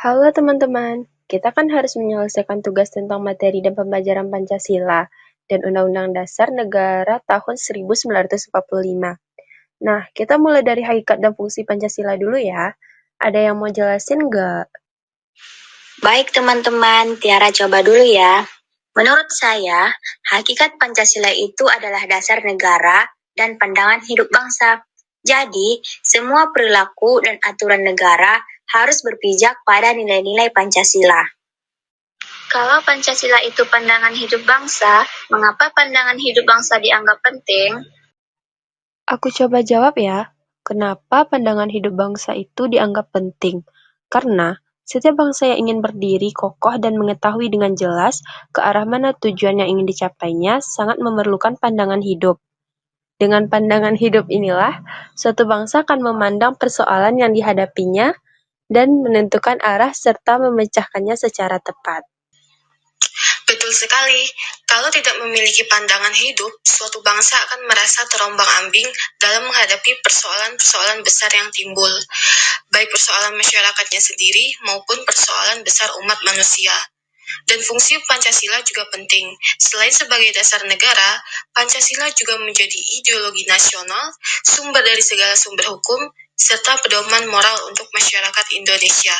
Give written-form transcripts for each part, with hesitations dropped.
Halo teman-teman, kita kan harus menyelesaikan tugas tentang materi dan pembelajaran Pancasila dan Undang-Undang Dasar Negara tahun 1945. Nah, kita mulai dari hakikat dan fungsi Pancasila dulu ya. Ada yang mau jelasin nggak? Baik teman-teman, Tiara coba dulu ya. Menurut saya, hakikat Pancasila itu adalah dasar negara dan pandangan hidup bangsa. Jadi, semua perilaku dan aturan negara harus berpijak pada nilai-nilai Pancasila. Kalau Pancasila itu pandangan hidup bangsa, mengapa pandangan hidup bangsa dianggap penting? Aku coba jawab ya. Kenapa pandangan hidup bangsa itu dianggap penting? Karena setiap bangsa yang ingin berdiri kokoh dan mengetahui dengan jelas ke arah mana tujuan yang ingin dicapainya sangat memerlukan pandangan hidup. Dengan pandangan hidup inilah, suatu bangsa akan memandang persoalan yang dihadapinya dan menentukan arah serta memecahkannya secara tepat. Betul sekali. Kalau tidak memiliki pandangan hidup, suatu bangsa akan merasa terombang-ambing dalam menghadapi persoalan-persoalan besar yang timbul, baik persoalan masyarakatnya sendiri maupun persoalan besar umat manusia. Dan fungsi Pancasila juga penting. Selain sebagai dasar negara, Pancasila juga menjadi ideologi nasional, sumber dari segala sumber hukum, serta pedoman moral untuk masyarakat Indonesia.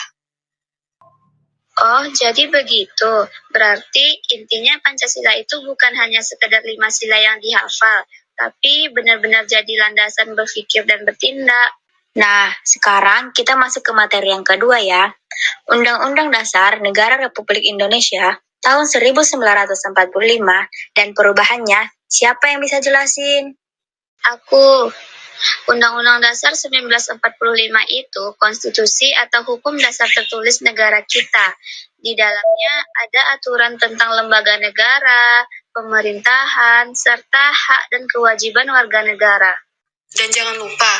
Oh, jadi begitu. Berarti intinya Pancasila itu bukan hanya sekedar 5 sila yang dihafal, tapi benar-benar jadi landasan berpikir dan bertindak. Nah, sekarang kita masuk ke materi yang kedua ya. Undang-Undang Dasar Negara Republik Indonesia tahun 1945 dan perubahannya, siapa yang bisa jelasin? Aku. Undang-Undang Dasar 1945 itu konstitusi atau hukum dasar tertulis negara kita. Di dalamnya ada aturan tentang lembaga negara, pemerintahan, serta hak dan kewajiban warga negara. Dan jangan lupa,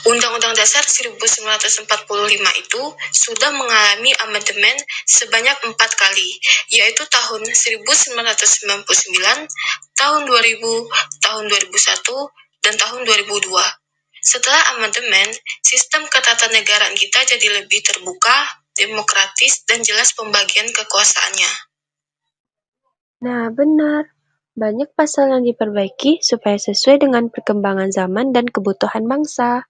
Undang-Undang Dasar 1945 itu sudah mengalami amandemen sebanyak 4 kali, yaitu tahun 1999, tahun 2000, tahun 2001, dan tahun 2002. Setelah amandemen, sistem ketatanegaraan kita jadi lebih terbuka, demokratis, dan jelas pembagian kekuasaannya. Nah, benar. Banyak pasal yang diperbaiki supaya sesuai dengan perkembangan zaman dan kebutuhan bangsa.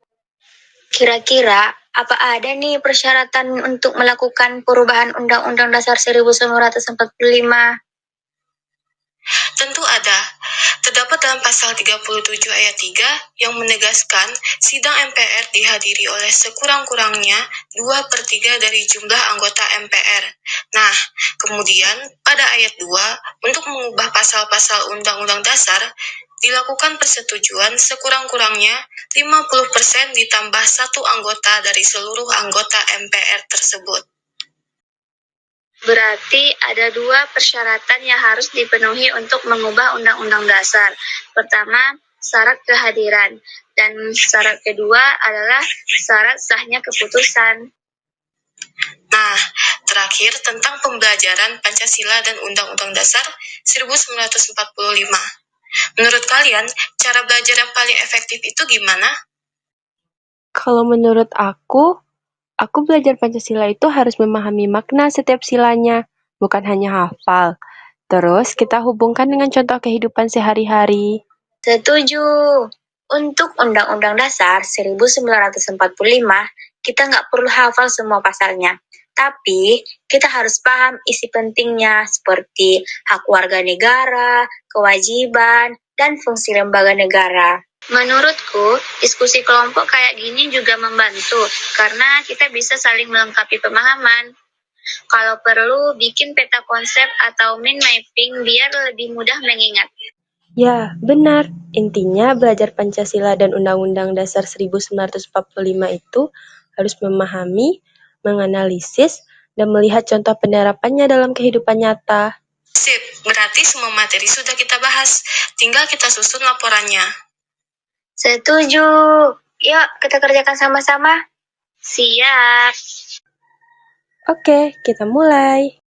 Kira-kira, apa ada nih persyaratan untuk melakukan perubahan Undang-Undang Dasar 1945? Tentu ada. Terdapat dalam pasal 37 ayat 3 yang menegaskan sidang MPR dihadiri oleh sekurang-kurangnya 2/3 dari jumlah anggota MPR. Nah, kemudian pada ayat 2, untuk mengubah pasal-pasal Undang-Undang Dasar, dilakukan persetujuan sekurang-kurangnya 50% ditambah satu anggota dari seluruh anggota MPR tersebut. Berarti ada 2 persyaratan yang harus dipenuhi untuk mengubah Undang-Undang Dasar. Pertama, syarat kehadiran. Dan syarat kedua adalah syarat sahnya keputusan. Nah, terakhir tentang pembelajaran Pancasila dan Undang-Undang Dasar 1945. Menurut kalian, cara belajar yang paling efektif itu gimana? Kalau menurut aku belajar Pancasila itu harus memahami makna setiap silanya, bukan hanya hafal. Terus kita hubungkan dengan contoh kehidupan sehari-hari. Setuju. Untuk Undang-Undang Dasar 1945, kita nggak perlu hafal semua pasalnya. Tapi, kita harus paham isi pentingnya seperti hak warga negara, kewajiban, dan fungsi lembaga negara. Menurutku, diskusi kelompok kayak gini juga membantu, karena kita bisa saling melengkapi pemahaman. Kalau perlu, bikin peta konsep atau mind mapping biar lebih mudah mengingat. Ya, benar. Intinya belajar Pancasila dan Undang-Undang Dasar 1945 itu harus memahami, menganalisis, dan melihat contoh penerapannya dalam kehidupan nyata. Sip, berarti semua materi sudah kita bahas. Tinggal kita susun laporannya. Setuju. Yuk, kita kerjakan sama-sama. Siap. Oke, kita mulai.